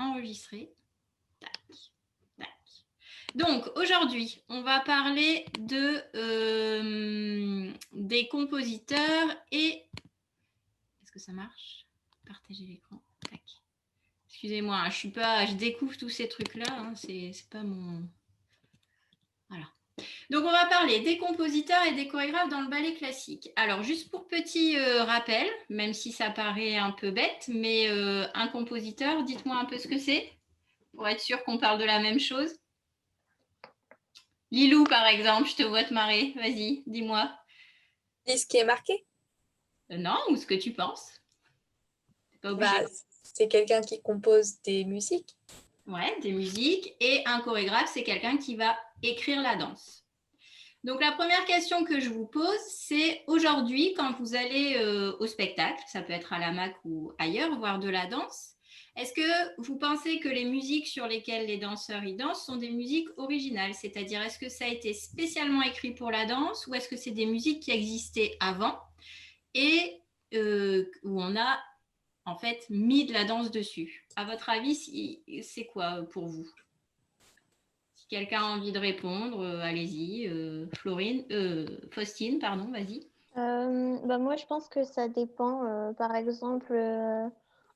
enregistrer. Tac, tac. Donc, aujourd'hui, on va parler des compositeurs et... Est-ce que ça marche? Partager l'écran. Tac. Excusez-moi, je découvre tous ces trucs-là. Hein, c'est pas mon... Voilà. Donc, on va parler des compositeurs et des chorégraphes dans le ballet classique. Alors, juste pour petit rappel, même si ça paraît un peu bête, mais un compositeur, dites-moi un peu ce que c'est, pour être sûr qu'on parle de la même chose. Lilou, par exemple, je te vois te marrer. Vas-y, dis-moi. Et ce qui est marqué, Non, ou ce que tu penses. T'es pas obligé. bah, c'est quelqu'un qui compose des musiques. Ouais, des musiques. Et un chorégraphe, c'est quelqu'un qui va écrire la danse. Donc la première question que je vous pose, c'est aujourd'hui, quand vous allez au spectacle, ça peut être à la MAC ou ailleurs, voir de la danse, est-ce que vous pensez que les musiques sur lesquelles les danseurs y dansent sont des musiques originales? C'est-à-dire, est-ce que ça a été spécialement écrit pour la danse ou est-ce que c'est des musiques qui existaient avant et où on a en fait mis de la danse dessus? À votre avis, c'est quoi pour vous? Si quelqu'un a envie de répondre, allez-y. Faustine, pardon, vas-y. Moi, je pense que ça dépend. Par exemple,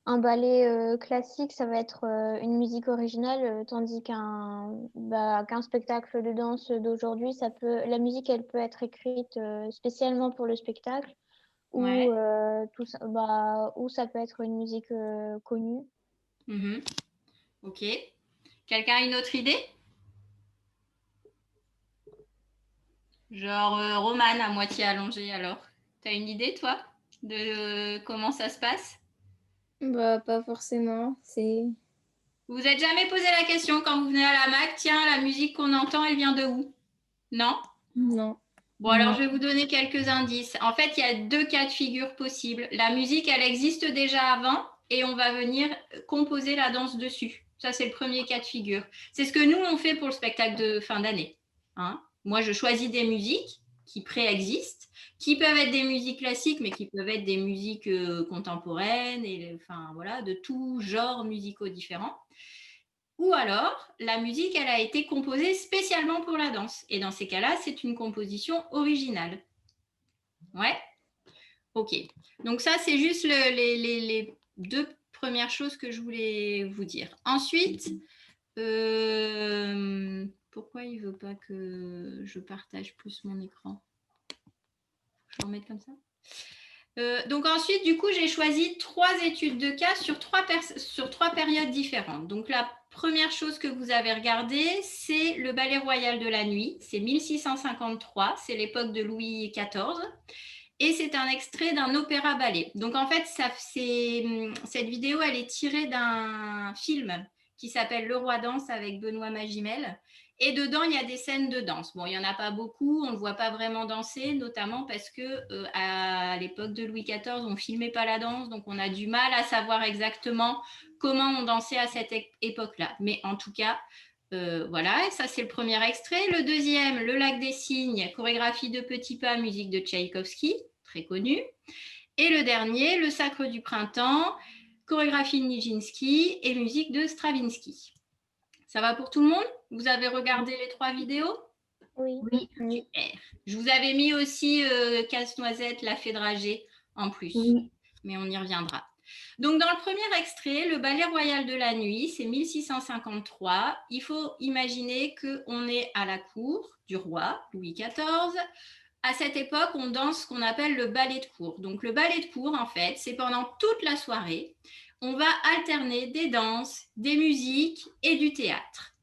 un ballet classique, ça va être une musique originale, tandis qu'un spectacle de danse d'aujourd'hui, la musique, elle peut être écrite spécialement pour le spectacle, ou, Ouais. ou ça peut être une musique connue. Mhm. Ok. Quelqu'un a une autre idée? Genre Romane à moitié allongée alors. T'as une idée, toi, de comment ça se passe? Bah, pas forcément. Vous vous êtes jamais posé la question quand vous venez à la MAC, tiens, la musique qu'on entend, elle vient de où? Non? Non. Bon, alors je vais vous donner quelques indices. En fait, il y a deux cas de figure possibles. La musique, elle existe déjà avant et on va venir composer la danse dessus. Ça, c'est le premier cas de figure. C'est ce que nous, on fait pour le spectacle de fin d'année. Hein? Moi, je choisis des musiques qui préexistent, qui peuvent être des musiques classiques, mais qui peuvent être des musiques contemporaines, et enfin voilà, de tout genre musicaux différents. Ou alors, la musique, elle a été composée spécialement pour la danse. Et dans ces cas-là, c'est une composition originale. Ouais. Ok. Donc ça, c'est juste les deux premières choses que je voulais vous dire. Ensuite, pourquoi il ne veut pas que je partage plus mon écran? Je vais en mettre comme ça. Donc ensuite, du coup, j'ai choisi 3 études de cas sur 3 périodes différentes. Donc la première chose que vous avez regardée, c'est le Ballet Royal de la Nuit. C'est 1653, c'est l'époque de Louis XIV. Et c'est un extrait d'un opéra-ballet. Donc en fait, cette vidéo, elle est tirée d'un film qui s'appelle Le Roi danse avec Benoît Magimel. Et dedans, il y a des scènes de danse. Bon, il n'y en a pas beaucoup, on ne le voit pas vraiment danser, notamment parce que à l'époque de Louis XIV, on ne filmait pas la danse, donc on a du mal à savoir exactement comment on dansait à cette époque-là. Mais en tout cas, voilà, ça c'est le premier extrait. Le deuxième, Le Lac des Cygnes, chorégraphie de petits pas, musique de Tchaïkovski, très connu. Et le dernier, Le Sacre du Printemps, chorégraphie de Nijinsky et musique de Stravinsky. Ça va pour tout le monde? Vous avez regardé les 3 vidéos? Oui. Oui. Super. Je vous avais mis aussi Casse-Noisette, La Fée dragée en plus, Oui. mais on y reviendra. Donc, dans le premier extrait, le Ballet Royal de la Nuit, c'est 1653. Il faut imaginer qu'on est à la cour du roi Louis XIV. À cette époque, on danse ce qu'on appelle le ballet de cour. Donc, le ballet de cour, en fait, c'est pendant toute la soirée, on va alterner des danses, des musiques et du théâtre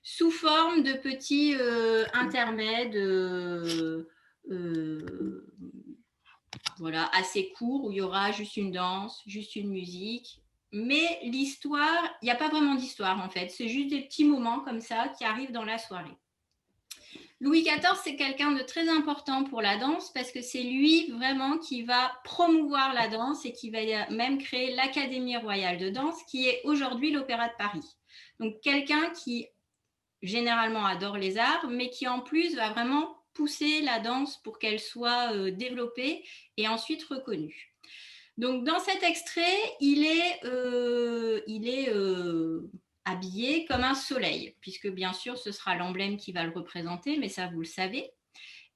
sous forme de petits intermèdes voilà, assez courts où il y aura juste une danse, juste une musique. Mais l'histoire, il n'y a pas vraiment d'histoire en fait. C'est juste des petits moments comme ça qui arrivent dans la soirée. Louis XIV, c'est quelqu'un de très important pour la danse parce que c'est lui vraiment qui va promouvoir la danse et qui va même créer l'Académie royale de danse qui est aujourd'hui l'Opéra de Paris. Donc quelqu'un qui généralement adore les arts, mais qui en plus va vraiment pousser la danse pour qu'elle soit développée et ensuite reconnue. Donc, dans cet extrait, il est habillé comme un soleil, puisque bien sûr, ce sera l'emblème qui va le représenter, mais ça, vous le savez.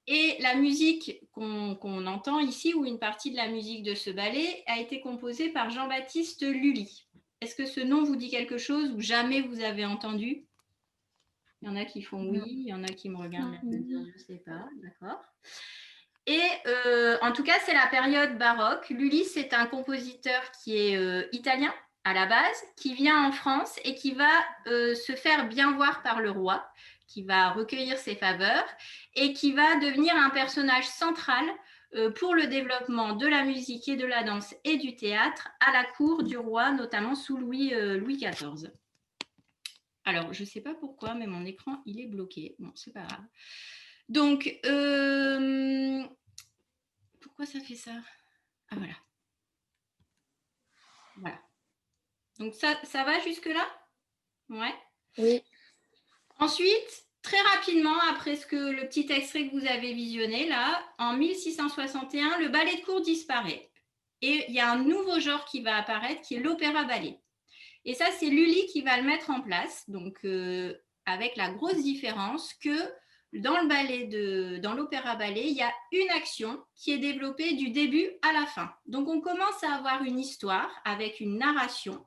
Et la musique qu'on entend ici, ou une partie de la musique de ce ballet, a été composée par Jean-Baptiste Lully. Est-ce que ce nom vous dit quelque chose ou jamais vous avez entendu? Il y en a qui font oui, il y en a qui me regardent et me disent je ne sais pas, d'accord. Et en tout cas, c'est la période baroque. Lully, c'est un compositeur qui est italien à la base, qui vient en France et qui va se faire bien voir par le roi, qui va recueillir ses faveurs et qui va devenir un personnage central pour le développement de la musique et de la danse et du théâtre à la cour du roi, notamment sous Louis XIV. Alors, je ne sais pas pourquoi, mais mon écran, il est bloqué. Bon, c'est pas grave. Donc, pourquoi ça fait ça? Ah, voilà. Voilà. Donc, ça va jusque-là? Ouais. Oui. Ensuite, très rapidement, après le petit extrait que vous avez visionné, là, en 1661, le ballet de cour disparaît. Et il y a un nouveau genre qui va apparaître, qui est l'opéra-ballet. Et ça, c'est Lully qui va le mettre en place, donc avec la grosse différence que dans l'opéra-ballet, il y a une action qui est développée du début à la fin. Donc, on commence à avoir une histoire avec une narration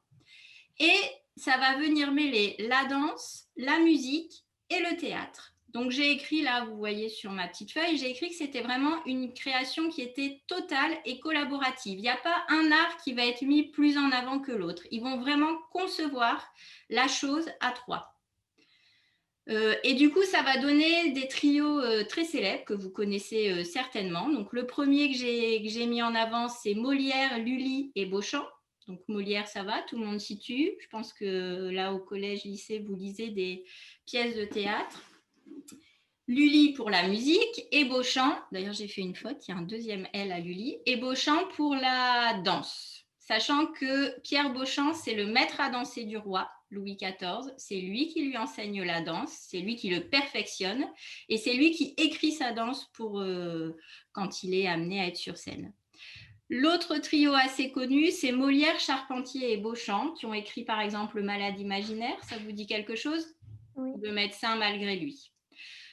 et ça va venir mêler la danse, la musique et le théâtre. Donc, j'ai écrit là, vous voyez sur ma petite feuille, j'ai écrit que c'était vraiment une création qui était totale et collaborative. Il n'y a pas un art qui va être mis plus en avant que l'autre. Ils vont vraiment concevoir la chose à trois. Et du coup, ça va donner des trios très célèbres que vous connaissez certainement. Donc, le premier que j'ai mis en avant, c'est Molière, Lully et Beauchamp. Donc, Molière, ça va, tout le monde situe. Je pense que là, au collège, lycée, vous lisez des pièces de théâtre. Lully pour la musique et Beauchamp, d'ailleurs j'ai fait une faute, il y a un deuxième L à Lully, et Beauchamp pour la danse. Sachant que Pierre Beauchamp, c'est le maître à danser du roi, Louis XIV, c'est lui qui lui enseigne la danse, c'est lui qui le perfectionne, et c'est lui qui écrit sa danse pour quand il est amené à être sur scène. L'autre trio assez connu, c'est Molière, Charpentier et Beauchamp, qui ont écrit par exemple Le Malade imaginaire, ça vous dit quelque chose? Oui. Le médecin malgré lui.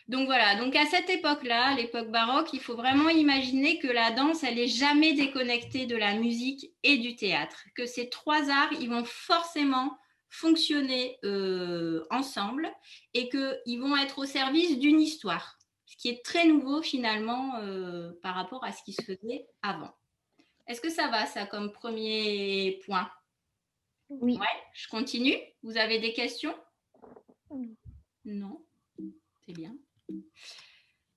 Donc voilà, donc à cette époque-là, à l'époque baroque, il faut vraiment imaginer que la danse, elle n'est jamais déconnectée de la musique et du théâtre, que ces trois arts, ils vont forcément fonctionner ensemble et qu'ils vont être au service d'une histoire, ce qui est très nouveau finalement par rapport à ce qui se faisait avant. Est-ce que ça va, ça, comme premier point? Oui. Ouais, je continue. Vous avez des questions? Non? C'est bien.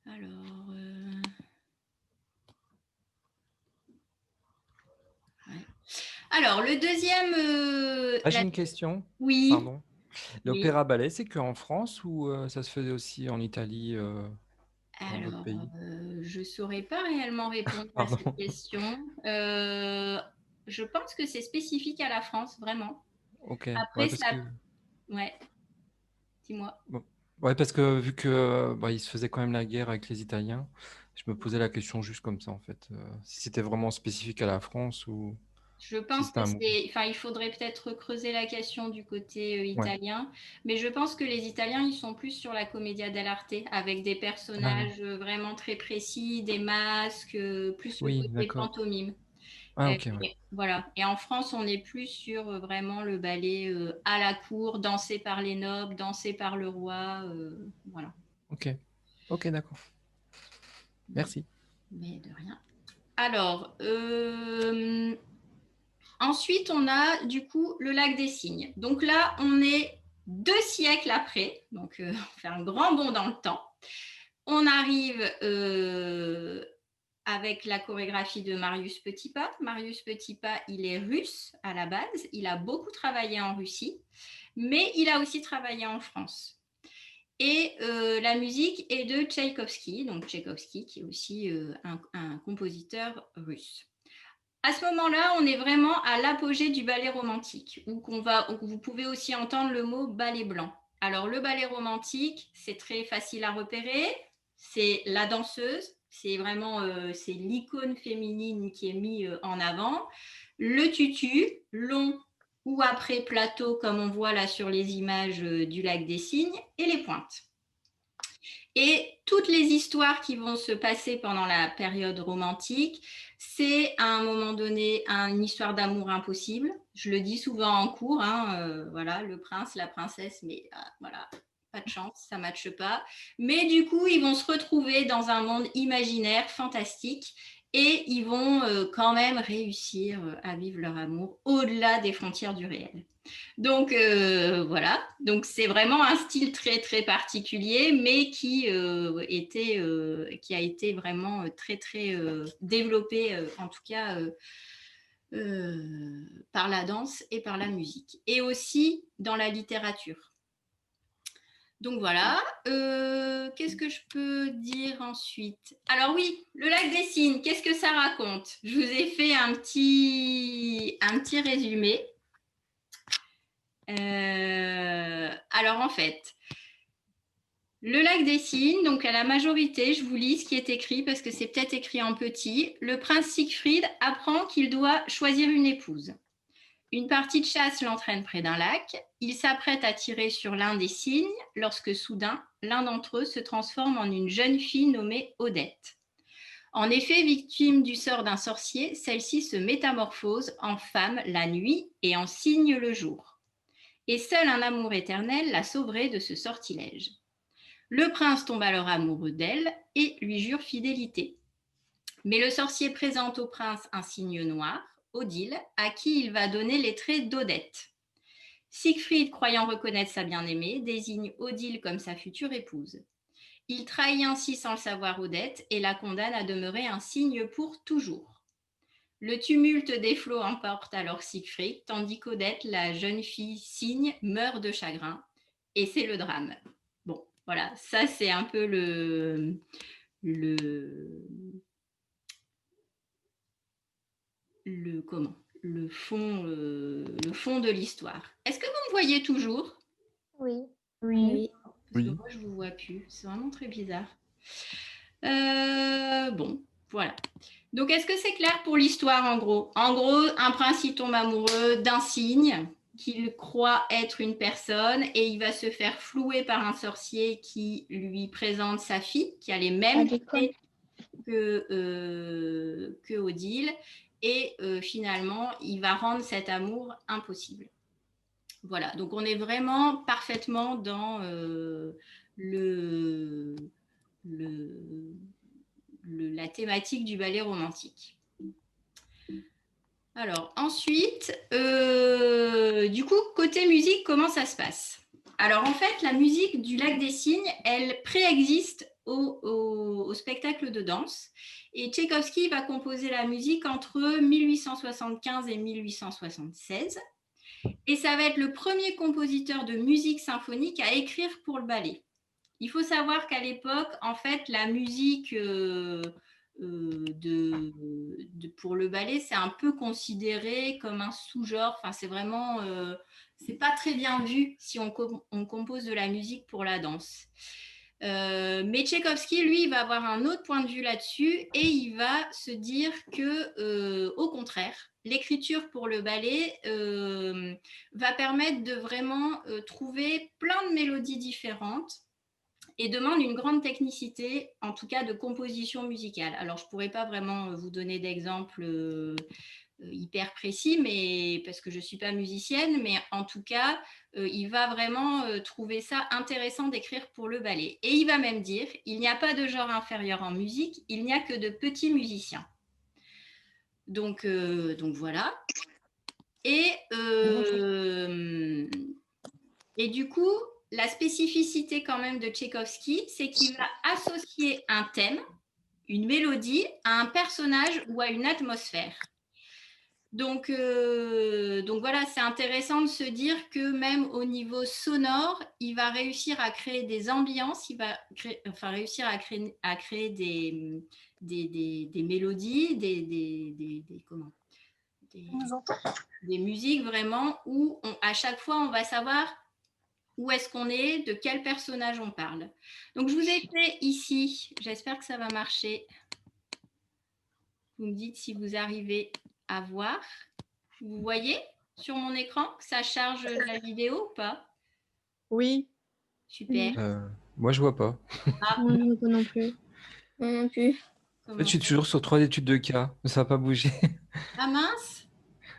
Alors, ouais. Alors, le deuxième. J'ai une question. Oui. Pardon. Oui. L'opéra-ballet, c'est qu'en France ou ça se faisait aussi en Italie, dans d'autres Alors, pays? je ne saurais pas réellement répondre à Pardon. cette question. Je pense que c'est spécifique à la France, vraiment. Ok. Après, Ouais, parce ça. que, Ouais, dis-moi. bon. Ouais, parce que vu que bah, ils se faisaient quand même la guerre avec les Italiens, je me posais la question juste comme ça en fait, si c'était vraiment spécifique à la France ou Je si pense c'était que un mot. enfin, il faudrait peut-être creuser la question du côté Ouais. italien, mais je pense que les Italiens, ils sont plus sur la commedia dell'arte, avec des Ah, personnages vraiment très précis, des masques, plus le oui, côté d'accord. pantomime. Ah, ok, ouais. Voilà. Et en France, on est plus sur vraiment le ballet à la cour, dansé par les nobles, dansé par le roi. Voilà. Ok. Ok, d'accord. Merci. Mais de rien. Alors, ensuite, on a du coup le lac des Cygnes. Donc là, on est 2 siècles après, donc on fait un grand bond dans le temps. On arrive avec la chorégraphie de Marius Petipa. Marius Petipa, il est russe à la base, il a beaucoup travaillé en Russie, mais il a aussi travaillé en France. Et la musique est de Tchaïkovski, donc Tchaïkovski qui est aussi un compositeur russe. À ce moment-là, on est vraiment à l'apogée du ballet romantique, où vous pouvez aussi entendre le mot ballet blanc. Alors, le ballet romantique, c'est très facile à repérer. C'est la danseuse, C'est vraiment c'est l'icône féminine qui est mise en avant. Le tutu, long ou après plateau, comme on voit là sur les images du lac des Cygnes, et les pointes. Et toutes les histoires qui vont se passer pendant la période romantique, c'est à un moment donné une histoire d'amour impossible. Je le dis souvent en cours, hein, voilà, le prince, la princesse, mais voilà, pas de chance, ça ne matche pas. Mais du coup, ils vont se retrouver dans un monde imaginaire, fantastique, et ils vont quand même réussir à vivre leur amour au-delà des frontières du réel. Donc voilà, donc c'est vraiment un style très très particulier, mais qui a été vraiment très très développé, en tout cas par la danse et par la musique, et aussi dans la littérature. Donc voilà, qu'est-ce que je peux dire ensuite? Alors oui, le lac des Cygnes, qu'est-ce que ça raconte? Je vous ai fait un petit résumé. Alors en fait, le lac des Cygnes, donc à la majorité, je vous lis ce qui est écrit parce que c'est peut-être écrit en petit. Le prince Siegfried apprend qu'il doit choisir une épouse. Une partie de chasse l'entraîne près d'un lac. Il s'apprête à tirer sur l'un des cygnes lorsque soudain, l'un d'entre eux se transforme en une jeune fille nommée Odette. En effet, victime du sort d'un sorcier, celle-ci se métamorphose en femme la nuit et en cygne le jour. Et seul un amour éternel la sauverait de ce sortilège. Le prince tombe alors amoureux d'elle et lui jure fidélité. Mais le sorcier présente au prince un cygne noir, Odile, à qui il va donner les traits d'Odette. Siegfried, croyant reconnaître sa bien-aimée, désigne Odile comme sa future épouse. Il trahit ainsi sans le savoir Odette et la condamne à demeurer un cygne pour toujours. Le tumulte des flots emporte alors Siegfried, tandis qu'Odette, la jeune fille cygne, meurt de chagrin. Et c'est le drame. Bon, voilà, ça c'est un peu le fond de l'histoire. Est-ce que vous me voyez toujours? Oui. Oui. Parce que moi, je ne vous vois plus. C'est vraiment très bizarre. Bon, voilà. Donc, est-ce que c'est clair pour l'histoire, en gros? En gros, un prince, il tombe amoureux d'un cygne qu'il croit être une personne et il va se faire flouer par un sorcier qui lui présente sa fille, qui a les mêmes traits que Odile. Et finalement, il va rendre cet amour impossible. Voilà, donc on est vraiment parfaitement dans la thématique du ballet romantique. Alors ensuite, du coup, côté musique, comment ça se passe? Alors en fait, la musique du Lac des Cygnes, elle préexiste au spectacle de danse. Et Tchaïkovski va composer la musique entre 1875 et 1876. Et ça va être le premier compositeur de musique symphonique à écrire pour le ballet. Il faut savoir qu'à l'époque, en fait, la musique pour le ballet, c'est un peu considéré comme un sous-genre. Enfin, c'est vraiment, c'est pas très bien vu si on compose de la musique pour la danse. Mais Tchaïkovski, lui, il va avoir un autre point de vue là-dessus et il va se dire que, au contraire, l'écriture pour le ballet va permettre de vraiment trouver plein de mélodies différentes et demande une grande technicité, en tout cas de composition musicale. Alors, je ne pourrais pas vraiment vous donner d'exemples hyper précis, mais parce que je ne suis pas musicienne, mais en tout cas, il va vraiment trouver ça intéressant d'écrire pour le ballet. Et il va même dire, il n'y a pas de genre inférieur en musique, il n'y a que de petits musiciens. Donc voilà. Et du coup, la spécificité quand même de Tchaïkovski, c'est qu'il va associer un thème, une mélodie, à un personnage ou à une atmosphère. Donc voilà, c'est intéressant de se dire que même au niveau sonore, il va réussir à créer des ambiances, il va réussir à créer des mélodies, des musiques vraiment où à chaque fois on va savoir où est-ce qu'on est, de quel personnage on parle. Donc je vous ai fait ici, j'espère que ça va marcher. Vous me dites si vous arrivez à voir. Vous voyez sur mon écran que ça charge la vidéo ou pas? Oui. Super. Moi, je vois pas. Moi, je ne vois non plus. Moi non plus. En fait, Comment je suis ça? toujours sur 3 études de cas, mais ça n'a pas bougé. Ah mince!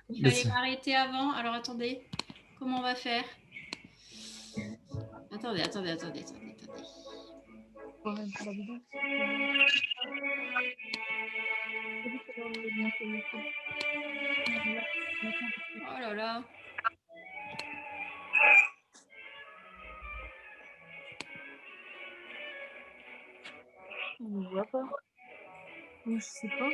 Il Mais fallait c'est- m'arrêter avant. Alors attendez, comment on va faire? Attendez. Oh là là. On ne voit pas. Je sais pas.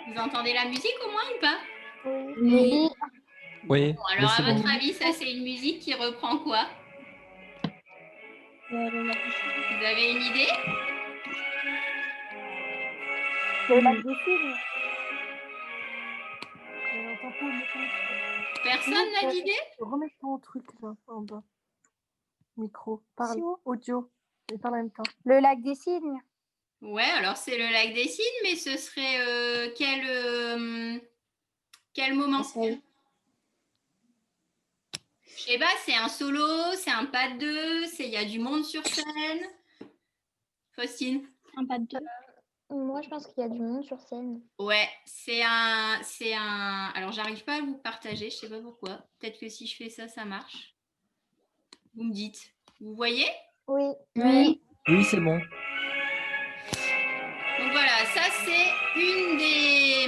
Vous entendez la musique au moins ou pas? Oui. Oui, Bon, mais alors à c'est bon. votre avis, ça c'est une musique qui reprend quoi? Vous avez une idée? Le lac des cygnes. Je n'entends pas, Personne n'a d'idée? remets ton truc là, en bas. Micro. Parle. Audio. Et parle en même temps. Le lac des cygnes. Ouais, alors c'est le lac des cygnes, mais ce serait quel moment? Je sais pas, c'est un solo, c'est un pas de deux, il y a du monde sur scène. Faustine? Un pas de deux. Moi, je pense qu'il y a du monde sur scène. Ouais, alors j'arrive pas à vous partager, je sais pas pourquoi. Peut-être que si je fais ça, ça marche. Vous me dites. Vous voyez? Oui. Oui. Oui, c'est bon. Donc voilà, ça c'est une des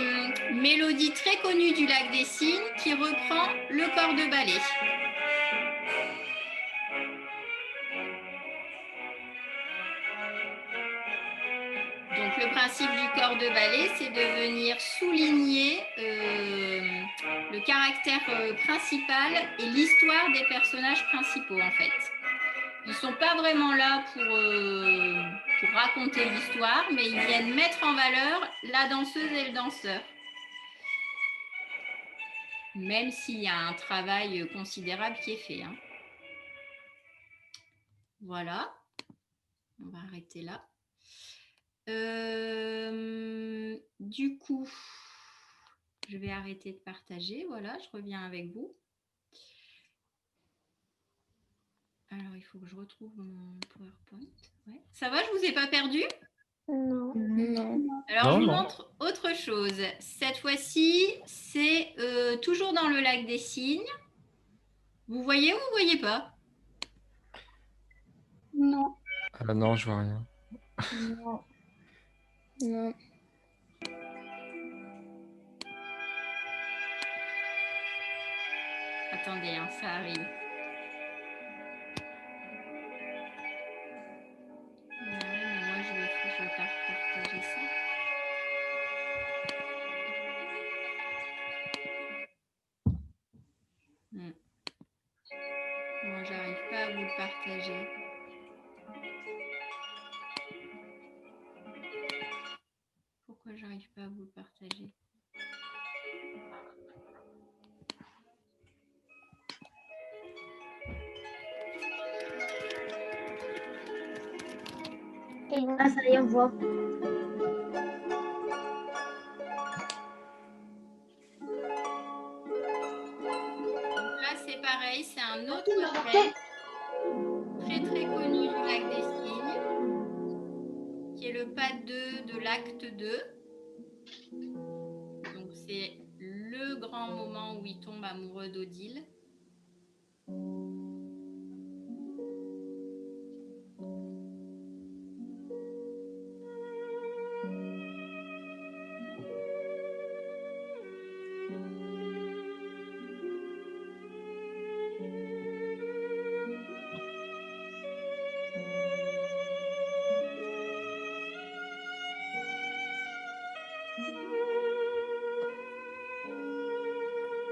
mélodies très connues du lac des Cygnes qui reprend le corps de ballet. Donc le principe du corps de ballet, c'est de venir souligner le caractère principal et l'histoire des personnages principaux en fait. Ils ne sont pas vraiment là pour raconter l'histoire, mais ils viennent mettre en valeur la danseuse et le danseur. Même s'il y a un travail considérable qui est fait. Hein. Voilà. On va arrêter là. Du coup, je vais arrêter de partager. Voilà, je reviens avec vous. Alors, il faut que je retrouve mon PowerPoint. Ouais. Ça va, je ne vous ai pas perdu? Non. Non. Alors, Non, je vous non. montre autre chose. Cette fois-ci, c'est toujours dans le lac des Cygnes. Vous voyez ou vous ne voyez pas? Non. Ah non, je vois rien. Non. Non. Attendez, hein, ça arrive. Ouais, mais moi, je vais pas partager ça. Moi, j'arrive pas à vous le partager. Pourquoi j'arrive pas à vous le partager? Ah, ça y est, on voit. Là, c'est pareil, c'est un autre fait très très connu du lac des Cygnes, qui est le pas 2 de l'acte 2. Donc, c'est le grand moment où il tombe amoureux d'Odile.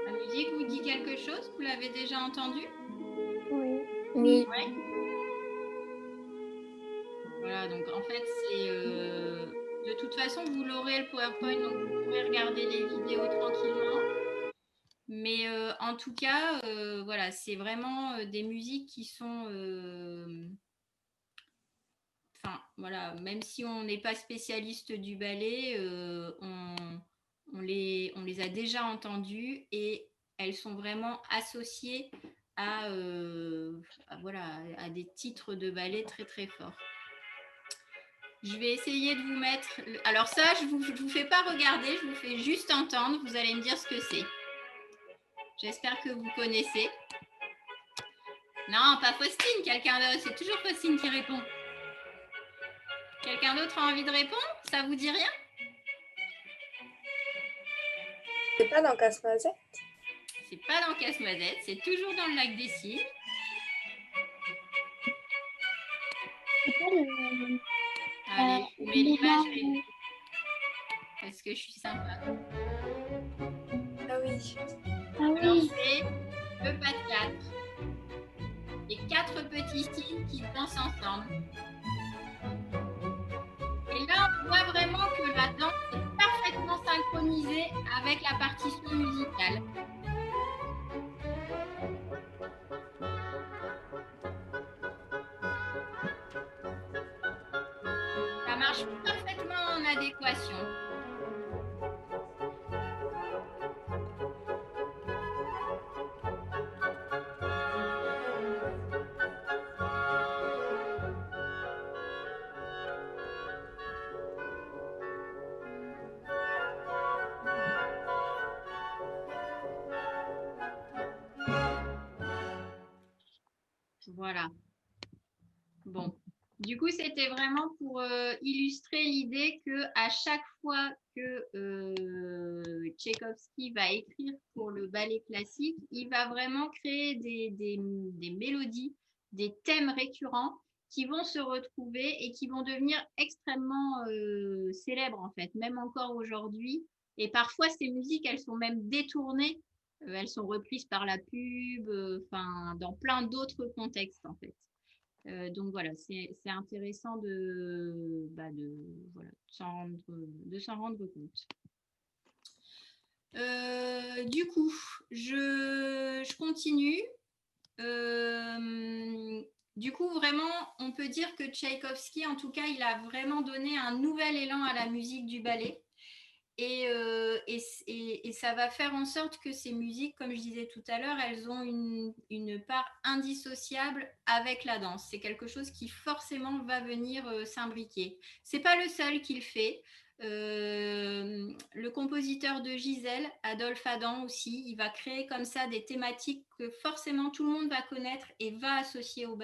La musique vous dit quelque chose? Vous l'avez déjà entendu? Oui. Oui. Voilà, donc en fait, c'est... de toute façon, vous l'aurez le PowerPoint, donc vous pourrez regarder les vidéos tranquillement. Mais en tout cas, voilà, c'est vraiment des musiques qui sont... Enfin, voilà, même si on n'est pas spécialiste du ballet, on les a déjà entendues et elles sont vraiment associées voilà, à des titres de ballet très très forts. Je vais essayer de vous mettre... Alors ça, je vous fais pas regarder, je vous fais juste entendre. Vous allez me dire ce que c'est. J'espère que vous connaissez. Non, pas Faustine, quelqu'un d'autre. C'est toujours Faustine qui répond. Quelqu'un d'autre a envie de répondre? Ça vous dit rien? C'est pas dans Casse-Noisette? C'est pas dans Casse-Noisette, c'est toujours dans le lac des Cygnes. C'est pas le- Allez, je vous mets l'image parce que je suis sympa. Ah oui. Ah Alors, oui, c'est le pas de 4. Les 4 petits cygnes qui dansent ensemble. Et là, on voit vraiment que la danse est parfaitement synchronisée avec la partition musicale. Ça marche parfaitement en adéquation. Voilà. Bon. Du coup, c'était vraiment pour illustrer l'idée que à chaque fois que Tchaïkovski va écrire pour le ballet classique, il va vraiment créer des mélodies, des thèmes récurrents qui vont se retrouver et qui vont devenir extrêmement célèbres en fait, même encore aujourd'hui. Et parfois, ces musiques, elles sont même détournées, elles sont reprises par la pub, enfin, dans plein d'autres contextes en fait. Donc voilà, c'est intéressant voilà, de s'en rendre compte. Du coup, je continue. Du coup, vraiment, on peut dire que Tchaïkovski, en tout cas, il a vraiment donné un nouvel élan à la musique du ballet. Et ça va faire en sorte que ces musiques, comme je disais tout à l'heure, elles ont une part indissociable avec la danse. C'est quelque chose qui forcément va venir s'imbriquer. C'est pas le seul qui le fait. Le compositeur de Gisèle, Adolphe Adam aussi, il va créer comme ça des thématiques que forcément tout le monde va connaître et va associer au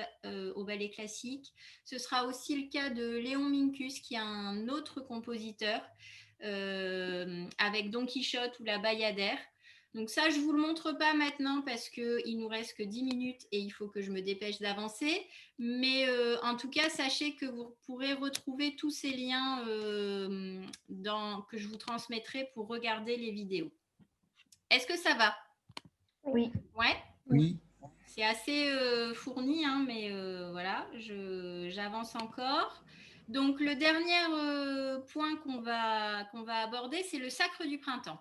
ballet classique. Ce sera aussi le cas de Léon Minkus, qui est un autre compositeur, avec Don Quichotte ou la Bayadère. Donc ça, je ne vous le montre pas maintenant parce qu'il nous reste que 10 minutes et il faut que je me dépêche d'avancer. Mais en tout cas, sachez que vous pourrez retrouver tous ces liens que je vous transmettrai pour regarder les vidéos. Est-ce que ça va? Oui. Ouais. Oui. C'est assez fourni, hein, mais voilà, j'avance encore. Donc, le dernier point qu'on va aborder, c'est le Sacre du printemps.